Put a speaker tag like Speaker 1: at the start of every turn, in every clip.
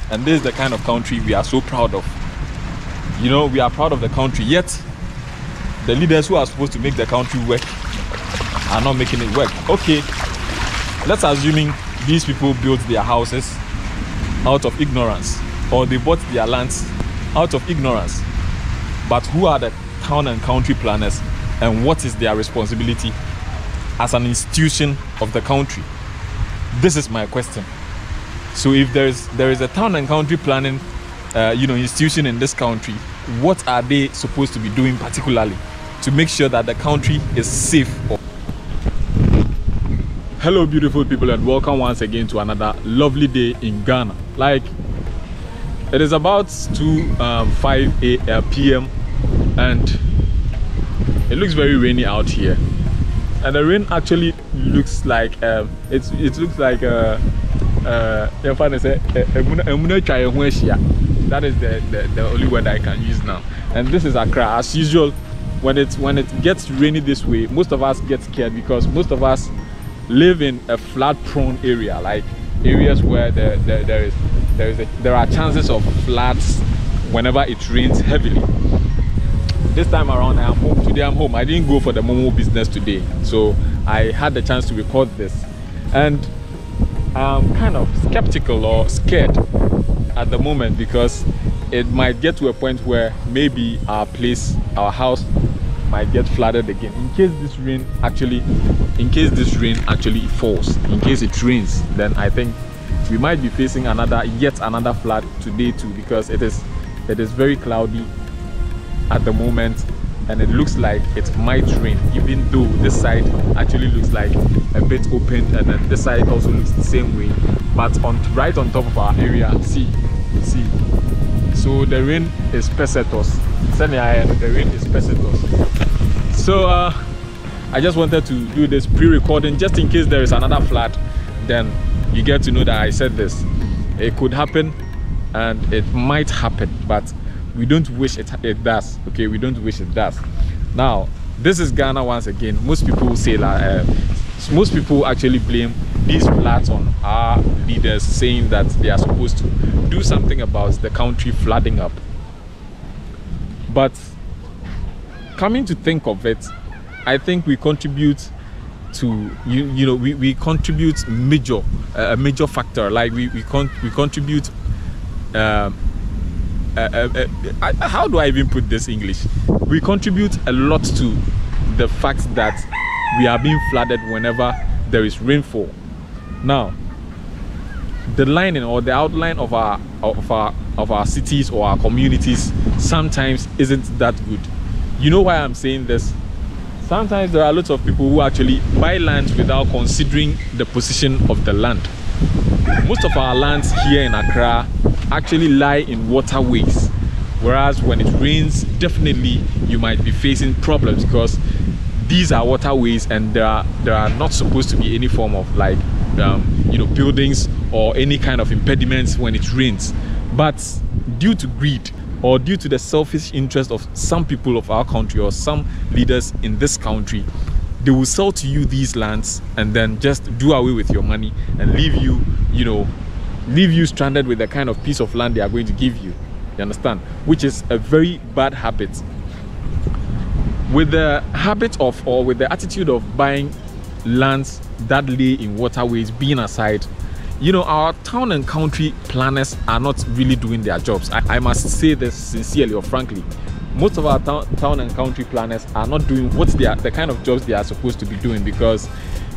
Speaker 1: And this is the kind of country we are so proud of. You know, we are proud of the country, yet the leaders who are supposed to make the country work are not making it work. Okay, let's assuming these people built their houses out of ignorance, or they bought their lands out of ignorance. But who are the town and country planners, and what is their responsibility as an institution of the country? This is my question. So if there is a town and country planning institution in this country, what are they supposed to be doing particularly to make sure that the country is safe? Hello beautiful people, and welcome once again to another lovely day in Ghana. Like, it is about 5 p.m. and it looks very rainy out here, and the rain actually looks like it looks like that is the only word I can use now. And this is Accra. As usual, when it gets rainy this way, most of us get scared because most of us live in a flood prone area, like areas where there are chances of floods whenever it rains heavily. This time around I am home. Today I'm home. I didn't go for the Momo business today, so I had the chance to record this, and I'm kind of skeptical or scared at the moment because it might get to a point where maybe our house might get flooded again in case this rain actually falls. In case it rains, then I think we might be facing yet another flood today too, because it is very cloudy at the moment, and it looks like it might rain, even though this side actually looks like a bit open, and then this side also looks the same way. But right on top of our area, see, so the rain is pesetos. The rain is pesetos. So I just wanted to do this pre-recording just in case there is another flood. Then you get to know that I said this. It could happen and it might happen, but we don't wish it does. Okay, we don't wish it does. Now, this is Ghana once again. Most people say that most people actually blame these floods on our leaders, saying that they are supposed to do something about the country flooding up. But coming to think of it, I think we contribute to we contribute a major factor. Like we contribute. How do I even put this English? We contribute a lot to the fact that we are being flooded whenever there is rainfall. Now, the lining or the outline of our cities or our communities sometimes isn't that good. You know why I'm saying this? Sometimes there are lots of people who actually buy land without considering the position of the land. Most of our lands here in Accra actually lie in waterways, whereas when it rains, definitely you might be facing problems because these are waterways, and there are not supposed to be any form of like buildings or any kind of impediments when it rains. But due to greed or due to the selfish interest of some people of our country or some leaders in this country, they will sell to you these lands and then just do away with your money and leave you stranded with the kind of piece of land they are going to give you. You understand? Which is a very bad habit. With the habit of, or with the attitude of buying lands that lay in waterways being aside, our town and country planners are not really doing their jobs. I must say this sincerely or frankly. Most of our town and country planners are not doing the kind of jobs they are supposed to be doing, because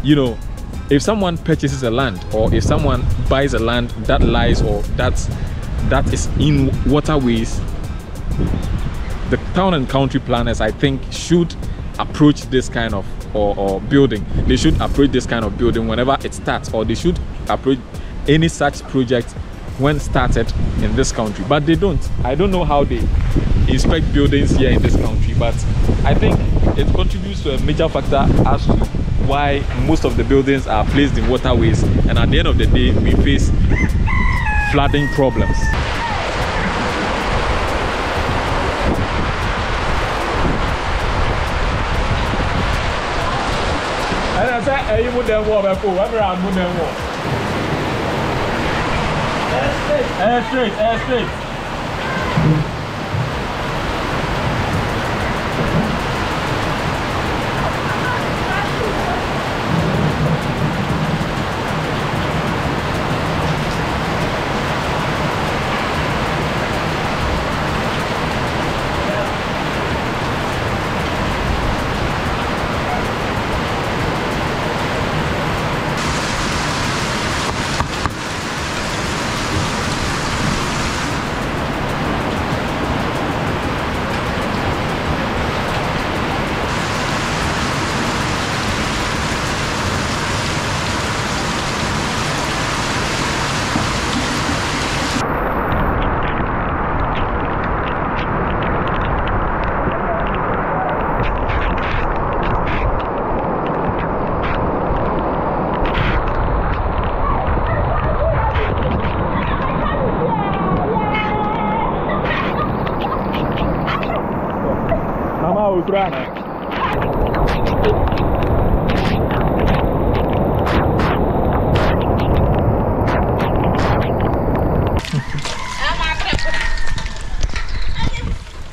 Speaker 1: if someone purchases a land, or if someone buys a land that lies or that is in waterways, the town and country planners, I think, should approach this kind of or building. They should approach this kind of building whenever it starts, or they should approach any such project when started in this country. But they don't. I don't know how they inspect buildings here in this country, but I think it contributes to a major factor as to why most of the buildings are placed in waterways, and at the end of the day we face flooding problems. I said, "Hey, you would then walk back. Whoever I'm going to walk." straight, straight.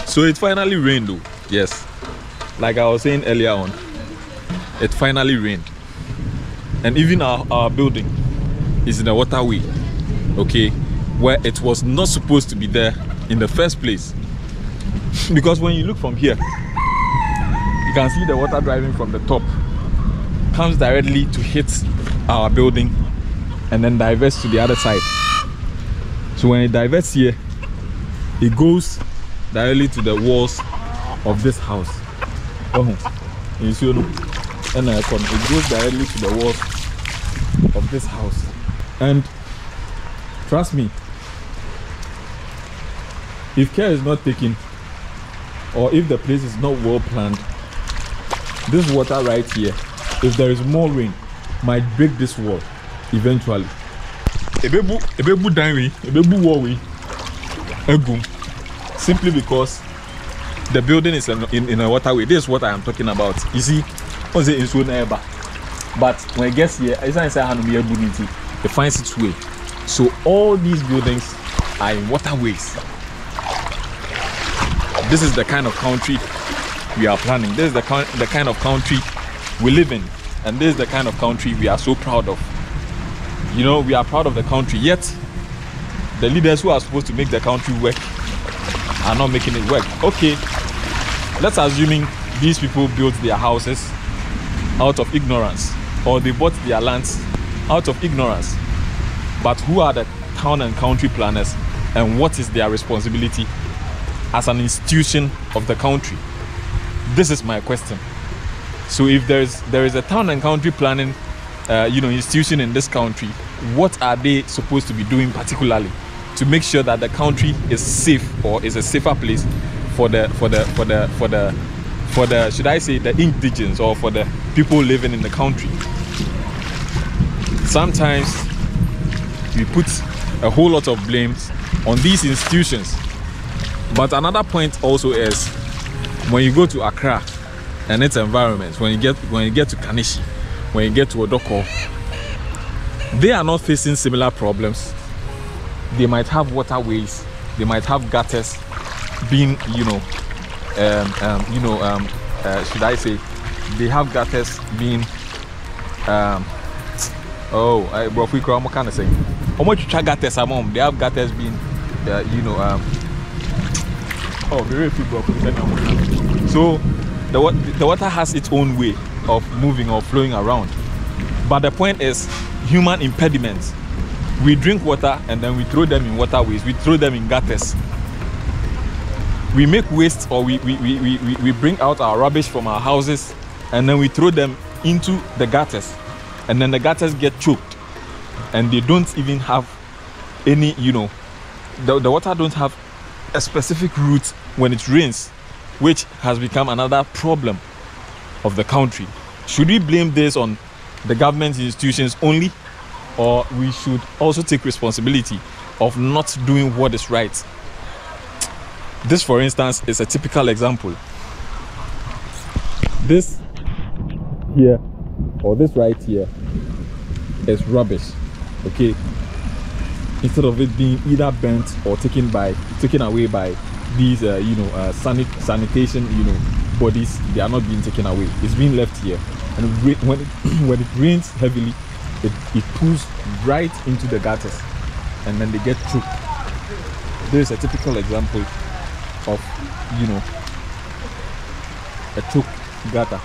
Speaker 1: So it finally rained though. Yes, like I was saying earlier on, it finally rained, and even our building is in a waterway, okay, where it was not supposed to be there in the first place. Because when you look from here, you can see the water driving from the top, comes directly to hit our building and then diverts to the other side. So when it diverts here, it goes directly to the walls of this house. You see, and it goes directly to the walls of this house. And trust me, if care is not taken, or if the place is not well planned, this water right here, if there is more rain, might break this wall eventually. Simply because the building is in a waterway. This is what I am talking about. You see, but when it gets here, it finds its way. So all these buildings are in waterways. This is the kind of country we are planning. This is the kind of country we live in, and this is the kind of country we are so proud of. You know, we are proud of the country, yet the leaders who are supposed to make the country work are not making it work. Okay, let's assuming these people built their houses out of ignorance, or they bought their lands out of ignorance. But who are the town and country planners, and what is their responsibility as an institution of the country? This is my question. So if there is a town and country planning institution in this country, what are they supposed to be doing particularly to make sure that the country is safe, or is a safer place for the should I say the indigenous, or for the people living in the country? Sometimes we put a whole lot of blames on these institutions. But another point also is, when you go to Accra and its environment, when you get to Kaneshie, when you get to Odoko, they are not facing similar problems. They might have waterways, they might have gutters being, should I say, they have gutters being, what kind of saying? How much gutters among? They have gutters being, very few. So the water has its own way of moving or flowing around. But the point is, human impediments. We drink water and then we throw them in waterways, we throw them in gutters. We make waste, or we bring out our rubbish from our houses and then we throw them into the gutters, and then the gutters get choked, and they don't even have any, the water don't have a specific route when it rains, which has become another problem of the country. Should we blame this on the government institutions only, or we should also take responsibility of not doing what is right? This, for instance, is a typical example. This here, or this right here, is rubbish. Okay, instead of it being either burnt or taken away by these sanitation bodies. They are not being taken away. It's being left here, and when it rains heavily, it pulls right into the gutters, and then they get choked. There's a typical example of a choked gutter.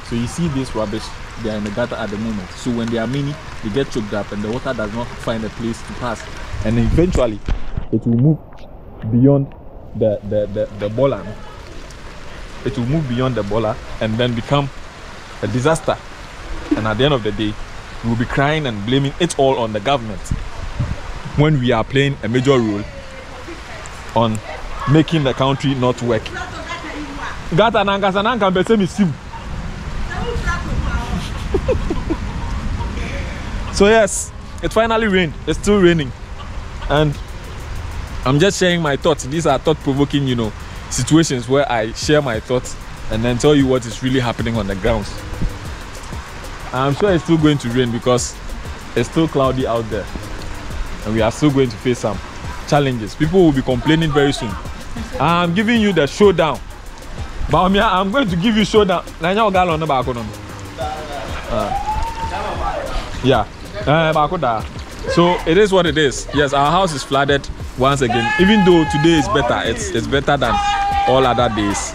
Speaker 1: So you see this rubbish, they are in the gutter at the moment. So when they are many, they get choked up and the water does not find a place to pass, and eventually it will move beyond the boiler. It will move beyond the boiler and then become a disaster, and at the end of the day we will be crying and blaming it all on the government when we are playing a major role on making the country not work. So yes, it finally rained. It's still raining, and I'm just sharing my thoughts. These are thought-provoking, situations where I share my thoughts and then tell you what is really happening on the grounds. I'm sure it's still going to rain because it's still cloudy out there, and we are still going to face some challenges. People will be complaining very soon. I'm giving you the showdown. But I'm going to give you showdown. Yeah. So it is what it is. Yes, our house is flooded once again. Even though today is better, it's better than all other days.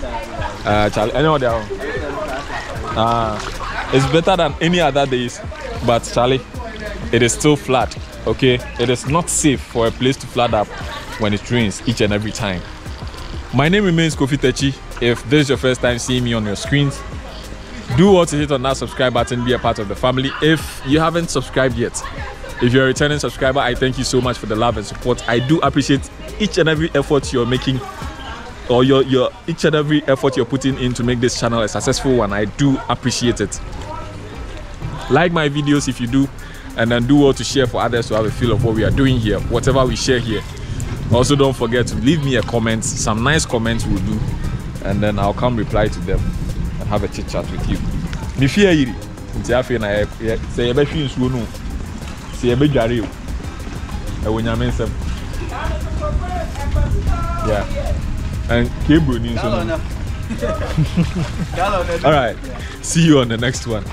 Speaker 1: It's better than any other days, but Charlie, it is still flood. Okay, it is not safe for a place to flood up when it rains each and every time. My name remains Kofi Techi. If this is your first time seeing me on your screens, do also hit on that subscribe button, be a part of the family. If you haven't subscribed yet, if you're a returning subscriber, I thank you so much for the love and support. I do appreciate each and every effort you're making, or each and every effort you're putting in to make this channel a successful one. I do appreciate it. Like my videos if you do, and then do well to share for others to have a feel of what we are doing here, whatever we share here. Also, don't forget to leave me a comment. Some nice comments will do, and then I'll come reply to them and have a chit chat with you. Yeah. And all right, see you on the next one.